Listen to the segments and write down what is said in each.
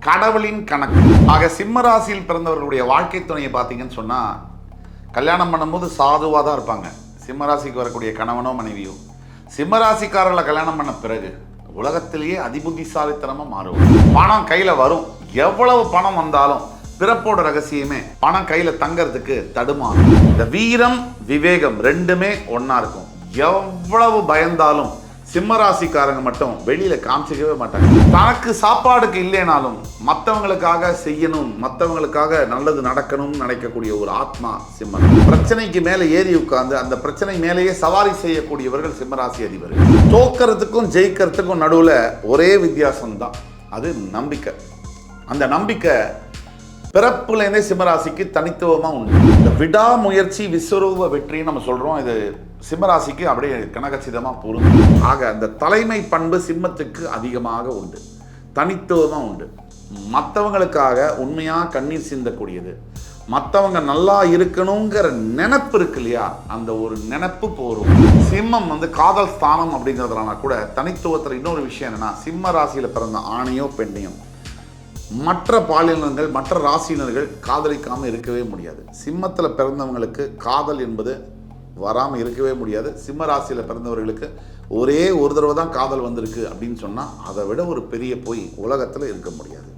கடவுளின் கணக்கு. ஆக சிம்ம ராசியில் பிறந்தவர்களுடைய வாழ்க்கை துணையை பார்த்தீங்கன்னு சொன்னால் கல்யாணம் பண்ணும்போது சாதுவாக தான் இருப்பாங்க. சிம்ம ராசிக்கு வரக்கூடிய கணவனோ மனைவியோ சிம்ம ராசிக்காரர்களை கல்யாணம் பண்ண பிறகு உலகத்திலேயே அதிபுத்திசாலித்தனமாக மாறும். பணம் கையில் வரும். எவ்வளவு பணம் வந்தாலும் பிறப்போட ரகசியமே பணம் கையில் தங்கிறதுக்கு தடுமாறும். இந்த வீரம் விவேகம் ரெண்டுமே ஒன்றா இருக்கும். எவ்வளவு பயந்தாலும் சிம்மராசிக்காரங்க மட்டும் வெளியில காமிச்சிக்கவே மாட்டாங்க. தனக்கு சாப்பாடுக்கு இல்லைனாலும் மற்றவங்களுக்காக செய்யணும், மற்றவங்களுக்காக நல்லது நடக்கணும்னு நினைக்கக்கூடிய ஒரு ஆத்மா சிம்மம். பிரச்சனைக்கு மேலே ஏறி உட்கார்ந்து அந்த பிரச்சனை மேலேயே சவாரி செய்யக்கூடியவர்கள் சிம்மராசி அதிபர்கள். தோக்கிறதுக்கும் ஜெயிக்கிறதுக்கும் நடுவில் ஒரே வித்தியாசம்தான், அது நம்பிக்கை. அந்த நம்பிக்கை பிறப்புலேருந்தே சிம்மராசிக்கு தனித்துவமாக உண்டு. இந்த விடாமுயற்சி விஸ்வரூப வெற்றின்னு நம்ம சொல்கிறோம். இது சிம்மராசிக்கு அப்படியே கனகச்சிதமாக பொருந்தும். ஆக அந்த தலைமை பண்பு சிம்மத்துக்கு அதிகமாக உண்டு, தனித்துவமாக உண்டு. மற்றவங்களுக்காக உண்மையாக கண்ணீர் சிந்தக்கூடியது, மற்றவங்க நல்லா இருக்கணுங்கிற நினைப்பு இருக்கு இல்லையா, அந்த ஒரு நினைப்பு போரும். சிம்மம் காதல் ஸ்தானம் அப்படிங்கிறதுனால கூட தனித்துவத்தில் இன்னொரு விஷயம் என்னன்னா, சிம்ம ராசியில் பிறந்த ஆணையோ பெண்ணையோ மற்ற பாலினங்கள் மற்ற ராசியினர்கள் காதலிக்காமல் இருக்கவே முடியாது. சிம்மத்தில் பிறந்தவங்களுக்கு காதல் என்பது வராமல் இருக்கவே முடியாது. சிம்ம ராசியில் பிறந்தவர்களுக்கு ஒரே ஒரு தடவை தான் காதல் வந்திருக்கு அப்படின்னு சொன்னால் அதை விட ஒரு பெரிய பொய் உலகத்தில் இருக்க முடியாது.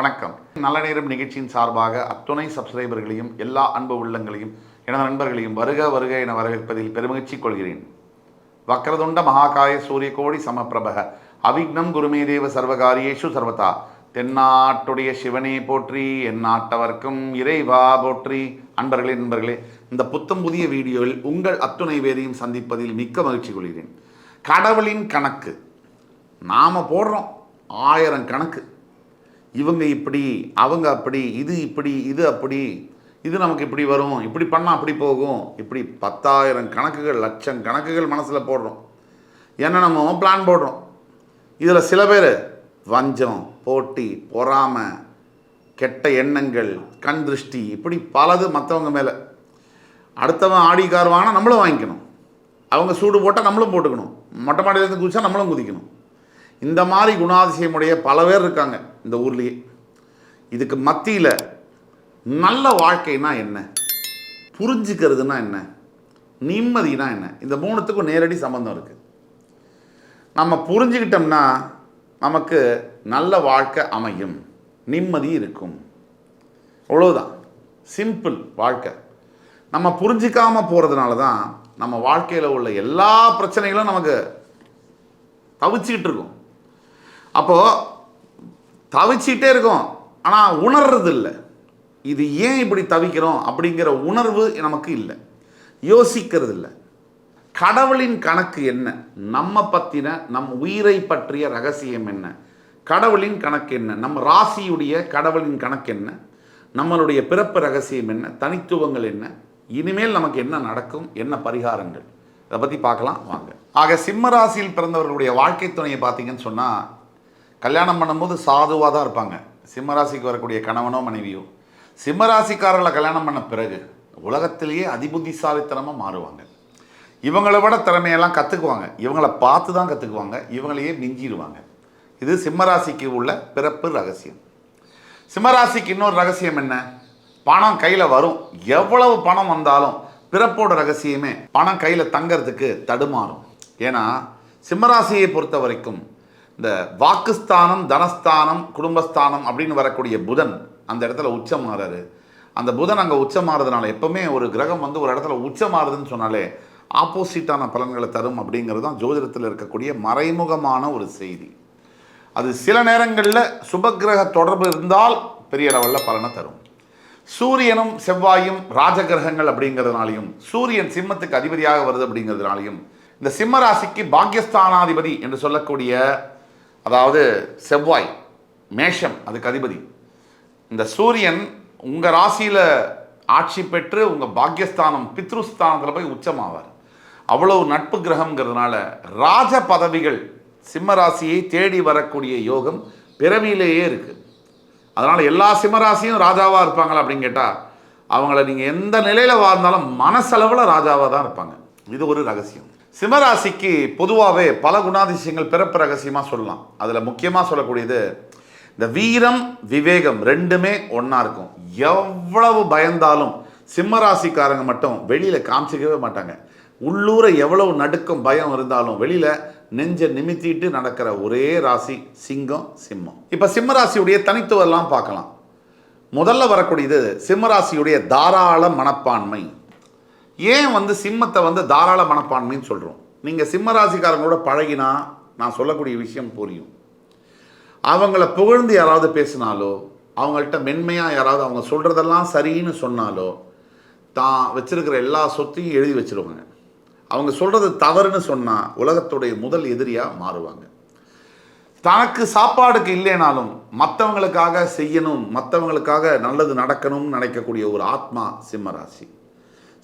வணக்கம். நல்ல நேரம் நிகழ்ச்சியின் சார்பாக அத்துணை சப்ஸ்கிரைபர்களையும் எல்லா அன்பு உள்ளங்களையும் எனது நண்பர்களையும் வருக வருக என வரவேற்பதில் பெருமகிழ்ச்சி கொள்கிறேன். வக்ரதுண்ட மகாகாய சூரியகோடி சமப்பிரபக அவிக்னம் குருமே தேவ சர்வகாரியேஷு சர்வதா. தென்னாட்டுடைய சிவனே போற்றி, எந்நாட்டவர்க்கும் இறைவா போற்றி. நண்பர்களே, இந்த புத்தம் புதிய வீடியோவில் உங்கள் அத்துணை பேரையும் சந்திப்பதில் மிக்க மகிழ்ச்சி கொள்கிறேன். கடவுளின் கணக்கு நாம் போடுறோம் 1000 கணக்கு. இவங்க இப்படி, அவங்க அப்படி, இது இப்படி, இது அப்படி, இது நமக்கு இப்படி வரும், இப்படி பண்ணால் அப்படி போகும், இப்படி 10,000 கணக்குகள், லட்சம் கணக்குகள் மனசில் போடுறோம். ஏன்னா நம்ம பிளான் போடுறோம். இதில் சில பேர் வஞ்சம், போட்டி, பொறாமை, கெட்ட எண்ணங்கள், கண் திருஷ்டி, இப்படி பலது மற்றவங்க மேலே. அடுத்தவன் ஆடி கார் வாங்கினா நம்மளும் வாங்கிக்கணும், அவங்க சூடு போட்டால் நம்மளும் போட்டுக்கணும், மொட்டை மாடியிலேருந்து குதிச்சா நம்மளும் குதிக்கணும். இந்த மாதிரி குணாதிசயமுடைய பல பேர் இருக்காங்க இந்த ஊர்லேயே. இதுக்கு மத்தியில் நல்ல வாழ்க்கைனா என்ன, புரிஞ்சுக்கிறதுனா என்ன, நிம்மதினா என்ன, இந்த மூணுத்துக்கும் நேரடி சம்பந்தம் இருக்குது. நம்ம புரிஞ்சுக்கிட்டோம்னா நமக்கு நல்ல வாழ்க்கை அமையும், நிம்மதி இருக்கும். அவ்வளோதான், சிம்பிள் வாழ்க்கை. நம்ம புரிஞ்சிக்காமல் போகிறதுனால தான் நம்ம வாழ்க்கையில் உள்ள எல்லா பிரச்சனைகளும் நமக்கு தவிச்சிக்கிட்டு இருக்கும். அப்போது தவிச்சிக்கிட்டே இருக்கும், ஆனால் உணர்றது இல்லை. இது ஏன் இப்படி தவிக்கிறோம் அப்படிங்கிற உணர்வு நமக்கு இல்லை, யோசிக்கிறது இல்லை. கடவுளின் கணக்கு என்ன, நம்ம பற்றின நம் உயிரை பற்றிய ரகசியம் என்ன, கடவுளின் கணக்கு என்ன, நம்ம ராசியுடைய கடவுளின் கணக்கு என்ன, நம்மளுடைய பிறப்பு ரகசியம் என்ன, தனித்துவங்கள் என்ன, இனிமேல் நமக்கு என்ன நடக்கும், என்ன பரிகாரங்கள், இதை பற்றி பார்க்கலாம் வாங்க. ஆக சிம்ம ராசியில் பிறந்தவர்களுடைய வாழ்க்கை துணையை பார்த்தீங்கன்னு சொன்னால் கல்யாணம் பண்ணும்போது சாதுவாக தான் இருப்பாங்க. சிம்ம ராசிக்கு வரக்கூடிய கணவனோ மனைவியோ சிம்ம ராசிக்காரர்களை கல்யாணம் பண்ண பிறகு உலகத்திலேயே அதிபுத்திசாலித்தனமாக மாறுவாங்க. இவங்களை விட திறமையெல்லாம் கற்றுக்குவாங்க, இவங்களை பார்த்து தான் கற்றுக்குவாங்க, இவங்களையே மிஞ்சிடுவாங்க. இது சிம்மராசிக்கு உள்ள பிறப்பு ரகசியம். சிம்மராசிக்கு இன்னொரு ரகசியம் என்ன, பணம் கையில் வரும். எவ்வளவு பணம் வந்தாலும் பிறப்போட ரகசியமே பணம் கையில் தங்கிறதுக்கு தடுமாறும். ஏன்னா சிம்மராசியை பொறுத்த வரைக்கும் இந்த வாக்குஸ்தானம், தனஸ்தானம், குடும்பஸ்தானம் அப்படின்னு வரக்கூடிய புதன் அந்த இடத்துல உச்சமாறாரு. அந்த புதன் அங்கே உச்சமாறதுனால எப்பவுமே ஒரு கிரகம் ஒரு இடத்துல உச்சமாறுதுன்னு சொன்னாலே ஆப்போசிட்டான பலன்களை தரும் அப்படிங்கிறது தான் ஜோதிடத்தில் இருக்கக்கூடிய மறைமுகமான ஒரு செய்தி. அது சில நேரங்களில் சுபகிரக தொடர்பு இருந்தால் பெரிய லெவலில் பலனை தரும். சூரியனும் செவ்வாயும் ராஜகிரகங்கள் அப்படிங்கிறதுனாலையும், சூரியன் சிம்மத்துக்கு அதிபதியாக வருது அப்படிங்கிறதுனாலையும் இந்த சிம்ம ராசிக்கு பாக்யஸ்தானாதிபதி என்று சொல்லக்கூடிய, அதாவது செவ்வாய் மேஷம் அதுக்கு அதிபதி. இந்த சூரியன் உங்கள் ராசியில் ஆட்சி பெற்று உங்கள் பாக்யஸ்தானம் பித்ருஸ்தானத்தில் போய் உச்சமாவார். அவ்வளவு நட்பு கிரகங்கிறதுனால ராஜ பதவிகள் சிம்ம ராசியை தேடி வரக்கூடிய யோகம் பிறவியிலேயே இருக்குது. அதனால் எல்லா சிம்மராசியும் ராஜாவாக இருப்பாங்களா அப்படின்னு கேட்டால் அவங்கள நீங்கள் எந்த நிலையில் வாழ்ந்தாலும் மனசளவில் ராஜாவாக தான் இருப்பாங்க. இது ஒரு ரகசியம். சிம்மராசிக்கு பொதுவாகவே பல குணாதிசயங்கள் பிறப்பு ரகசியமாக சொல்லலாம். அதில் முக்கியமாக சொல்லக்கூடியது இந்த வீரம் விவேகம் ரெண்டுமே ஒன்றா இருக்கும். எவ்வளவு பயந்தாலும் சிம்மராசிக்காரங்க மட்டும் வெளியில் காமிச்சிக்கவே மாட்டாங்க. உள்ளூர எவ்வளவு நடுக்கம் பயம் இருந்தாலும் வெளியில் நெஞ்சை நிமித்திட்டு நடக்கிற ஒரே ராசி சிங்கம், சிம்மம். இப்போ சிம்மராசியுடைய தனித்துவெல்லாம் பார்க்கலாம். முதல்ல வரக்கூடியது சிம்மராசியுடைய தாராள மனப்பான்மை. ஏன் சிம்மத்தை தாராள மனப்பான்மைன்னு சொல்கிறோம்? நீங்கள் சிம்மராசிக்காரங்களோட பழகினா நான் சொல்லக்கூடிய விஷயம் புரியும். அவங்கள புகழ்ந்து யாராவது பேசினாலோ, அவங்கள்ட்ட மென்மையாக யாராவது அவங்க சொல்கிறதெல்லாம் சரின்னு சொன்னாலோ, தான் வச்சிருக்கிற எல்லா சொத்தையும் எழுதி வச்சுருவாங்க. அவங்க சொல்கிறது தவறுன்னு சொன்னால் உலகத்துடைய முதல் எதிரியாக மாறுவாங்க. தனக்கு சாப்பாடுக்கு இல்லைனாலும் மற்றவங்களுக்காக செய்யணும், மற்றவங்களுக்காக நல்லது நடக்கணும்னு நினைக்கக்கூடிய ஒரு ஆத்மா சிம்மராசி.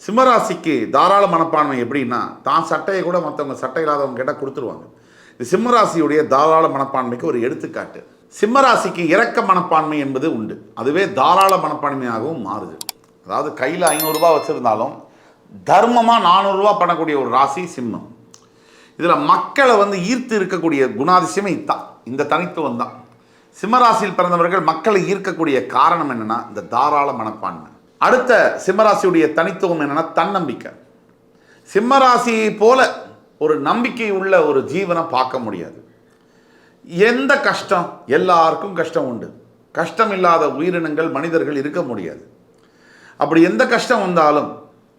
சிம்மராசிக்கு தாராள மனப்பான்மை எப்படின்னா, தான் சட்டையை கூட மற்றவங்க சட்டை இல்லாதவங்க கிட்ட கொடுத்துருவாங்க. இது சிம்மராசியுடைய தாராள மனப்பான்மைக்கு ஒரு எடுத்துக்காட்டு. சிம்மராசிக்கு இரக்க மனப்பான்மை என்பது உண்டு. அதுவே தாராள மனப்பான்மையாகவும் மாறுது. அதாவது கையில் 500 ரூபா வச்சுருந்தாலும் தர்மமாக 400 ரூபா பண்ணக்கூடிய ஒரு ராசி சிம்மம். இதில் மக்களை ஈர்த்து இருக்கக்கூடிய குணாதிசயமே இதுதான், இந்த தனித்துவம் தான். சிம்மராசியில் பிறந்தவர்கள் மக்களை ஈர்க்கக்கூடிய காரணம் என்னென்னா இந்த தாராள மனப்பான்மை. அடுத்த சிம்மராசியுடைய தனித்துவம் என்னென்னா தன்னம்பிக்கை. சிம்மராசியை போல ஒரு நம்பிக்கை உள்ள ஒரு ஜீவனை பார்க்க முடியாது. எந்த கஷ்டம், எல்லாருக்கும் கஷ்டம் உண்டு. கஷ்டம் இல்லாத உயிரினங்கள் மனிதர்கள் இருக்க முடியாது. அப்படி எந்த கஷ்டம் வந்தாலும்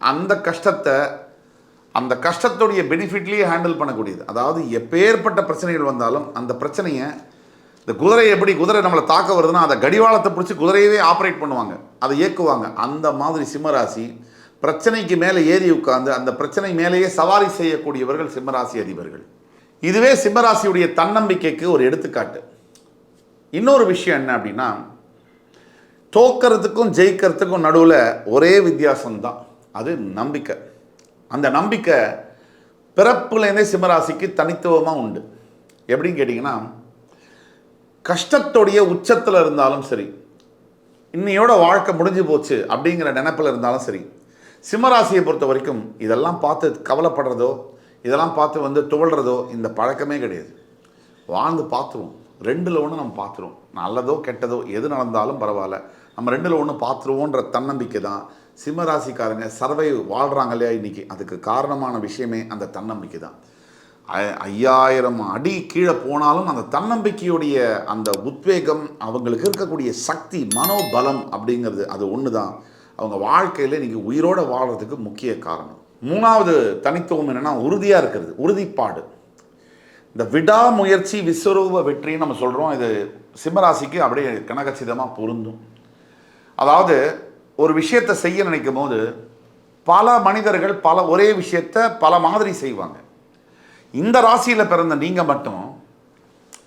அந்த கஷ்டத்துடைய பெனிஃபிட்லேயே ஹேண்டில் பண்ணக்கூடியது. அதாவது எப்பேற்பட்ட பிரச்சனைகள் வந்தாலும் அந்த பிரச்சனையை, இந்த குதிரை நம்மளை தாக்க வருதுன்னா அதை கடிவாளத்தை பிடிச்சி குதிரையவே ஆப்ரேட் பண்ணுவாங்க, அதை இயக்குவாங்க. அந்த மாதிரி சிம்மராசி பிரச்சனைக்கு மேலே ஏறி உட்கார்ந்து அந்த பிரச்சனை மேலேயே சவாரி செய்யக்கூடியவர்கள் சிம்மராசி அதிபர்கள். இதுவே சிம்மராசியுடைய தன்னம்பிக்கைக்கு ஒரு எடுத்துக்காட்டு. இன்னொரு விஷயம் என்ன அப்படின்னா, தோக்கிறதுக்கும் ஜெயிக்கிறதுக்கும் நடுவில் ஒரே வித்தியாசம்தான், அது நம்பிக்கை. அந்த நம்பிக்கை பிறப்புலேருந்தே சிம்மராசிக்கு தனித்துவமாக உண்டு. எப்படின்னு கேட்டிங்கன்னா, கஷ்டத்துடைய உச்சத்தில் இருந்தாலும் சரி, இன்னையோட வாழ்க்கை முடிஞ்சு போச்சு அப்படிங்கிற நினைப்பில் இருந்தாலும் சரி, சிம்மராசியை பொறுத்த வரைக்கும் இதெல்லாம் பார்த்து கவலைப்படுறதோ, இதெல்லாம் பார்த்து துவள்றதோ இந்த பழக்கமே கிடையாது. வாழ்ந்து பார்த்துருவோம், 2ல் 1 நம்ம பார்த்துருவோம். நல்லதோ கெட்டதோ எது நடந்தாலும் பரவாயில்ல, நம்ம 2ல் 1 பார்த்துருவோன்ற தன்னம்பிக்கை தான். சிம்மராசிக்காரங்க வாழ்கிறாங்க இல்லையா இன்றைக்கி, அதுக்கு காரணமான விஷயமே அந்த தன்னம்பிக்கை தான். 5000 அடி கீழே போனாலும் அந்த தன்னம்பிக்கையுடைய அந்த உத்வேகம், அவங்களுக்கு இருக்கக்கூடிய சக்தி, மனோபலம் அப்படிங்கிறது அது ஒன்று தான் அவங்க வாழ்க்கையில் இன்றைக்கி உயிரோடு வாழ்கிறதுக்கு முக்கிய காரணம். 3வது தனித்துவம் என்னென்னா உறுதியாக இருக்கிறது, உறுதிப்பாடு. இந்த விடாமுயற்சி விஸ்வரூப வெற்றின்னு நம்ம சொல்கிறோம். இது சிம்மராசிக்கு அப்படியே கனகச்சிதமாக பொருந்தும். அதாவது ஒரு விஷயத்தை செய்ய நினைக்கும் போது பல மனிதர்கள் ஒரே விஷயத்தை பல மாதிரி செய்வாங்க. இந்த ராசியில் பிறந்த நீங்கள் மட்டும்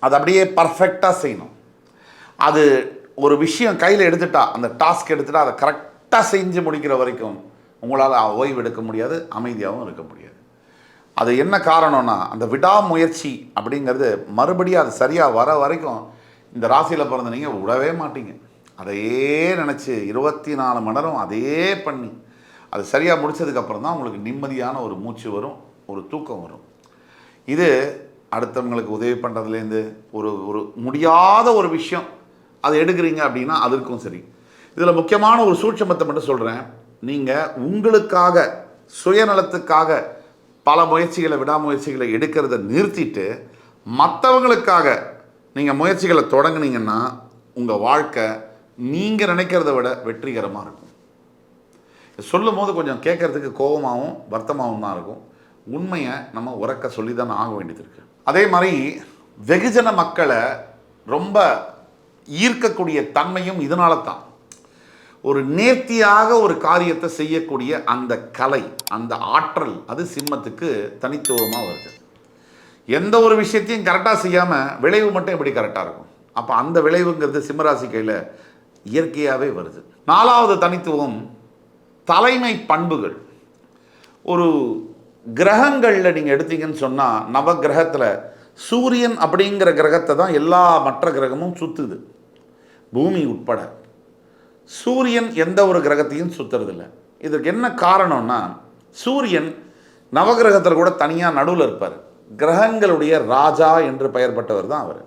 அது அப்படியே பர்ஃபெக்டாக செய்யணும். அது ஒரு விஷயம் கையில் எடுத்துட்டா, அந்த டாஸ்க் எடுத்துட்டா அதை கரெக்டாக செஞ்சு முடிக்கிற வரைக்கும் உங்களால் ஓய்வு எடுக்க முடியாது, அமைதியாகவும் இருக்க முடியாது. அது என்ன காரணம்னா, அந்த விடாமுயற்சி அப்படிங்கிறது மறுபடியும் அது சரியாக வர வரைக்கும் இந்த ராசியில் பிறந்த நீங்கள் விடவே மாட்டீங்க. அதையே நினச்சி 24 மணி நேரம் அதே பண்ணி அது சரியாக முடித்ததுக்கப்புறம் தான் உங்களுக்கு நிம்மதியான ஒரு மூச்சு வரும், ஒரு தூக்கம் வரும். இது அடுத்தவங்களுக்கு உதவி பண்ணுறதுலேருந்து ஒரு முடியாத ஒரு விஷயம் அதை எடுக்கிறீங்க அப்படின்னா அதற்கும் சரி. இதில் முக்கியமான ஒரு சூட்சமத்தை மட்டும் சொல்கிறேன். நீங்கள் உங்களுக்காக சுயநலத்துக்காக பல விடாமுயற்சிகளை எடுக்கிறத நிறுத்திட்டு மற்றவங்களுக்காக நீங்கள் முயற்சிகளை தொடங்குனீங்கன்னா உங்கள் வாழ்க்கை நீங்கள் நினைக்கிறத விட வெற்றிகரமாக இருக்கும். சொல்லும் போது கொஞ்சம் கேட்குறதுக்கு கோபமாகவும் வருத்தமாகவும் தான் இருக்கும். உண்மையை நம்ம உறக்க சொல்லி தான் ஆக வேண்டியது இருக்குது. அதே மாதிரி வெகுஜன மக்களை ரொம்ப ஈர்க்கக்கூடிய தன்மையும் இதனால தான். ஒரு நேர்த்தியாக ஒரு காரியத்தை செய்யக்கூடிய அந்த கலை, அந்த ஆற்றல், அது சிம்மத்துக்கு தனித்துவமாக வருது. எந்த ஒரு விஷயத்தையும் கரெக்டாக செய்யாமல் விளைவு மட்டும் எப்படி கரெக்டாக இருக்கும்? அப்போ அந்த விளைவுங்கிறது சிம்மராசி கையில் இயற்கையாகவே வருது. 4வது தனித்துவம் தலைமை பண்புகள். ஒரு கிரகங்களில் நீங்கள் எடுத்தீங்கன்னு சொன்னால், நவ கிரகத்தில் சூரியன் அப்படிங்கிற கிரகத்தை தான் எல்லா மற்ற கிரகமும் சுற்றுது, பூமி உட்பட. சூரியன் எந்த ஒரு கிரகத்தையும் சுற்றுறதில்லை. இதற்கு என்ன காரணம்னா, சூரியன் நவகிரகத்தில் கூட தனியாக நடுவில் இருப்பார். கிரகங்களுடைய ராஜா என்று பெயர் பெற்றவர் தான் அவர்.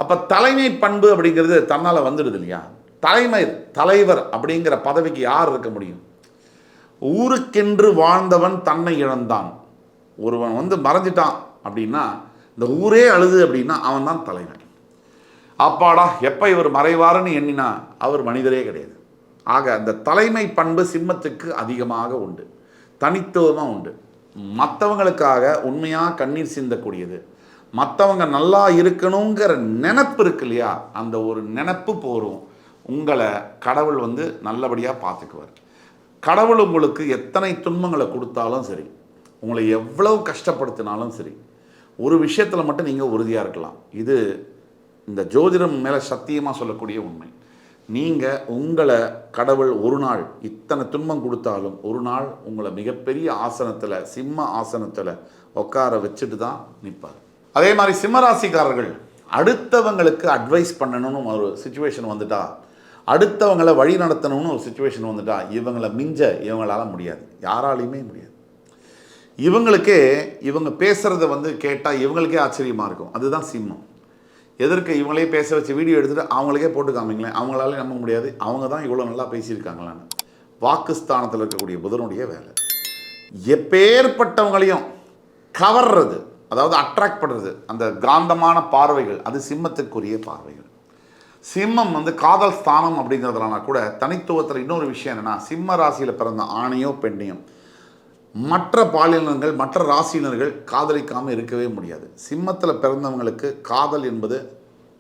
அப்போ தலைமை பண்பு அப்படிங்கிறது தன்னால் வந்துடுது இல்லையா? தலைவர் அப்படிங்கிற பதவிக்கு யார் இருக்க முடியும்? ஊருக்கென்று வாழ்ந்தவன் தன்னை இழந்தான். ஒருவன் மறைஞ்சிட்டான் அப்படின்னா, இந்த ஊரே அழுது அப்படின்னா அவன் தான் தலைவன். அப்பாடா எப்போ இவர் மறைவாருன்னு எண்ணினா அவர் மனிதரே கிடையாது. ஆக அந்த தலைமை பண்பு சிம்மத்துக்கு அதிகமாக உண்டு, தனித்துவமாக உண்டு. மற்றவங்களுக்காக உண்மையாக கண்ணீர் சிந்தக்கூடியது, மற்றவங்க நல்லா இருக்கணுங்கிற நினப்பு இருக்கு இல்லையா? அந்த ஒரு நினப்பு போரும் உங்களை கடவுள் நல்லபடியாக பார்த்துக்குவார். கடவுள் உங்களுக்கு எத்தனை துன்பங்களை கொடுத்தாலும் சரி, உங்களை எவ்வளவு கஷ்டப்படுத்தினாலும் சரி, ஒரு விஷயத்தில் மட்டும் நீங்கள் உறுதியாக இருக்கலாம். இது இந்த ஜோதிடம் மேலே சத்தியமாக சொல்லக்கூடிய உண்மை. நீங்கள் உங்களை கடவுள் ஒரு நாள் இத்தனை துன்பம் கொடுத்தாலும் ஒரு நாள் உங்களை மிகப்பெரிய ஆசனத்தில், சிம்ம ஆசனத்தில் உட்கார வச்சுட்டு தான் நிற்பார். அதே மாதிரி சிம்மராசிக்காரர்கள் அடுத்தவங்களுக்கு அட்வைஸ் பண்ணணும்னு ஒரு சுச்சுவேஷன் வந்துட்டா, அடுத்தவங்களை வழி நடத்தணும்னு ஒரு சுச்சுவேஷன் வந்துட்டா, இவங்களை மிஞ்ச இவங்களால் முடியாது, யாராலையுமே முடியாது. இவங்களுக்கே இவங்க பேசுகிறத கேட்டால் இவங்களுக்கே ஆச்சரியமாக இருக்கும். அதுதான் சிம்மம். எதற்கு இவங்களே பேச வச்சு வீடியோ எடுத்துகிட்டு அவங்களுக்கே போட்டு காமிங்களேன், அவங்களால நம்ப முடியாது, அவங்க தான் இவ்வளோ நல்லா பேசியிருக்காங்களான்னு. வாக்குஸ்தானத்தில் இருக்கக்கூடிய புதனுடைய வேலை. எப்பேற்பட்டவங்களையும் கவர்றது, அதாவது அட்ராக்ட் பண்ணுறது, அந்த காந்தமான பார்வைகள், அது சிம்மத்துக்குரிய பார்வைகள். சிம்மம் காதல் ஸ்தானம் அப்படிங்கிறதுனால கூட தனித்துவத்தில் இன்னொரு விஷயம் என்னென்னா, சிம்ம ராசியில் பிறந்த ஆணையோ பெண்ணையோ மற்ற பாலினங்கள், மற்ற ராசியினர்கள் காதலிக்காமல் இருக்கவே முடியாது. சிம்மத்தில் பிறந்தவங்களுக்கு காதல் என்பது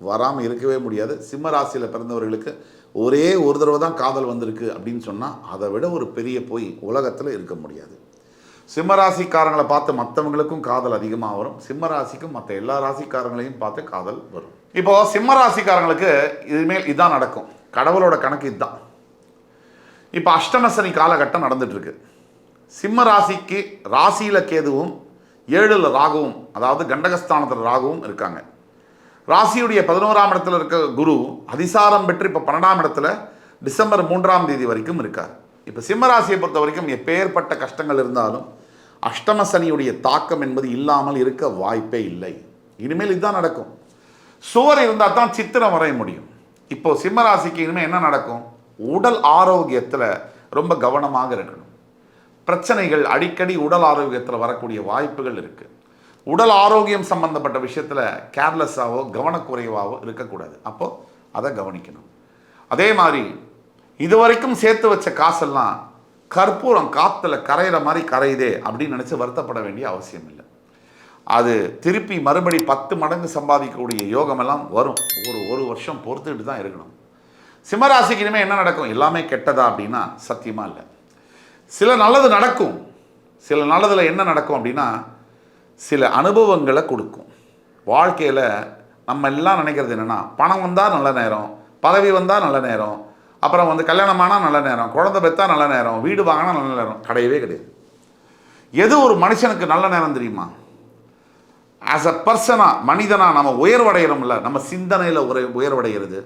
வராமல் இருக்கவே முடியாது. சிம்ம ராசியில் பிறந்தவர்களுக்கு ஒரே ஒரு தடவை தான் காதல் வந்திருக்கு அப்படின்னு சொன்னால் அதை விட ஒரு பெரிய போய் உலகத்தில் இருக்க முடியாது. சிம்ம ராசிக்காரங்களை பார்த்து மற்றவங்களுக்கும் காதல் அதிகமாக வரும், சிம்ம ராசிக்கும் மற்ற எல்லா ராசிக்காரங்களையும் பார்த்து காதல் வரும். இப்போது சிம்ம ராசிக்காரங்களுக்கு இதுமேல் இதுதான் நடக்கும். கடவுளோட கணக்கு இதுதான். இப்போ அஷ்டமசனி காலகட்டம் நடந்துட்டுருக்கு. சிம்ம ராசிக்கு ராசியில் கேதுவும் 7ல் ராகுவும், அதாவது கண்டகஸ்தானத்தில் ராகுவும் இருக்காங்க. ராசியுடைய 11ஆம் இடத்துல இருக்க குரு அதிசாரம் பெற்று இப்போ 12ஆம் இடத்துல டிசம்பர் 3ஆம் தேதி வரைக்கும் இருக்கார். இப்போ சிம்ம ராசியை பொறுத்த வரைக்கும் எப்பேற்பட்ட கஷ்டங்கள் இருந்தாலும் அஷ்டம சனியுடைய தாக்கம் என்பது இல்லாமல் இருக்க வாய்ப்பே இல்லை. இனிமேல் இதுதான் நடக்கும். சுவர் இருந்தால் தான் சித்திரம் வரைய முடியும். இப்போ சிம்ம ராசிக்கு இனிமேல் என்ன நடக்கும்? உடல் ஆரோக்கியத்தில் ரொம்ப கவனமாக இருக்கணும். பிரச்சனைகள் அடிக்கடி உடல் ஆரோக்கியத்தில் வரக்கூடிய வாய்ப்புகள் இருக்குது. உடல் ஆரோக்கியம் சம்பந்தப்பட்ட விஷயத்தில் கேர்லெஸ்ஸாவோ கவனக்குறைவாவோ இருக்கக்கூடாது. அப்போது அதை கவனிக்கணும். அதே மாதிரி இதுவரைக்கும் சேர்த்து வச்ச காசெல்லாம் கற்பூரம் காற்றுல கரையிற மாதிரி கரையுதே அப்படின்னு நினச்சி வருத்தப்பட வேண்டிய அவசியம் இல்லை. அது திருப்பி மறுபடி 10 மடங்கு சம்பாதிக்கக்கூடிய யோகமெல்லாம் வரும். ஒரு வருஷம் பொறுத்துக்கிட்டு தான் இருக்கணும். சிம்மராசிக்கு இனிமேல் என்ன நடக்கும்? எல்லாமே கெட்டதா அப்படின்னா சத்தியமாக இல்லை. சில நல்லது நடக்கும். சில நல்லதில் என்ன நடக்கும் அப்படின்னா, சில அனுபவங்களை கொடுக்கும். வாழ்க்கையில் நம்ம எல்லாம் நினைக்கிறது என்னென்னா, பணம் வந்தால் நல்ல நேரம், பதவி வந்தால் நல்ல நேரம், அப்புறம் கல்யாணமானால் நல்ல நேரம், குழந்தை பெற்றா நல்ல நேரம், வீடு வாங்கினா நல்ல நேரம். கிடையவே கிடையாது. எது ஒரு மனுஷனுக்கு நல்ல நேரம் தெரியுமா? ஆஸ் அ பர்சனாக, மனிதனாக நம்ம உயர்வடைகிறோம்ல, நம்ம சிந்தனையில் உயர்வடைகிறது,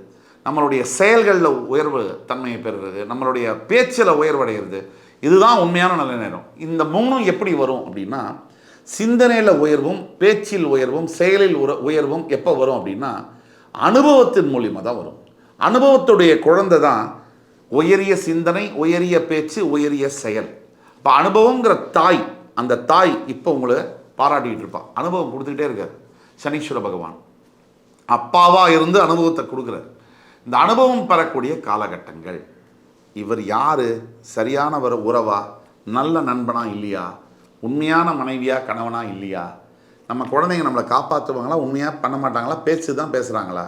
நம்மளுடைய செயல்களில் உயர்வு தன்மையை பெறுறது, நம்மளுடைய பேச்சில் உயர்வடைகிறது, இதுதான் உண்மையான நல்ல நேரம். இந்த 3 எப்படி வரும் அப்படின்னா, சிந்தனையில் உயர்வும், பேச்சில் உயர்வும், செயலில் உயர்வும் எப்போ வரும் அப்படின்னா, அனுபவத்தின் மூலியமாக தான் வரும். அனுபவத்துடைய குழந்தை தான் உயரிய சிந்தனை, உயரிய பேச்சு, உயரிய செயல். இப்போ அனுபவங்கிற தாய், அந்த தாய் இப்போ உங்களை பாராட்டிகிட்டு இருப்பாள். அனுபவம் கொடுத்துக்கிட்டே இருக்கார் சனீஸ்வர பகவான். அப்பாவாக இருந்து அனுபவத்தை கொடுக்குறார். இந்த அனுபவம் பெறக்கூடிய காலகட்டங்கள். இவர் யார்? சரியான உறவா, நல்ல நண்பனா இல்லையா, உண்மையான மனைவியா, கணவனா இல்லையா, நம்ம குழந்தைங்க நம்மளை காப்பாற்றுவாங்களா, உண்மையாக பண்ண மாட்டாங்களா, பேச்சு தான் பேசுகிறாங்களா,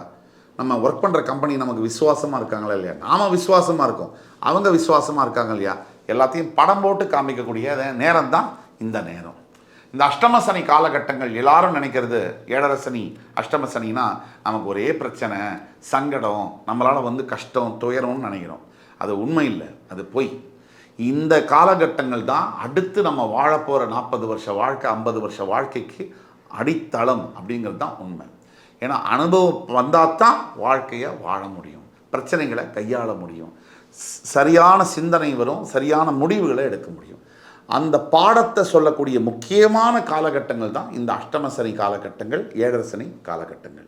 நம்ம ஒர்க் பண்ணுற கம்பெனி நமக்கு விசுவாசமாக இருக்காங்களா இல்லையா, நாம் விசுவாசமாக இருக்கோம், அவங்க விசுவாசமாக இருக்காங்க இல்லையா, எல்லாத்தையும் படம் போட்டு காமிக்கக்கூடிய நேரம் தான் இந்த நேரம். இந்த அஷ்டம சனி காலகட்டங்கள் எல்லாரும் நினைக்கிறது 7.5 சனி, அஷ்டம சனினா நமக்கு ஒரே பிரச்சனை, சங்கடம், நம்மளால் கஷ்டம், துயரம்னு நினைக்கிறோம். அது உண்மை இல்லை, அது பொய். இந்த காலகட்டங்கள் தான் அடுத்து நம்ம வாழப்போகிற 40 வருஷ வாழ்க்கை, 50 வருஷ வாழ்க்கைக்கு அடித்தளம் அப்படிங்கிறது தான் உண்மை. ஏன்னா அனுபவம் வந்தால் தான் வாழ்க்கையை வாழ முடியும், பிரச்சனைகளை கையாள முடியும், சரியான சிந்தனை வரும், சரியான முடிவுகளை எடுக்க முடியும். அந்த பாடத்தை சொல்லக்கூடிய முக்கியமான காலகட்டங்கள் தான் இந்த அஷ்டம சனி காலகட்டங்கள், ஏழரை சனி காலகட்டங்கள்.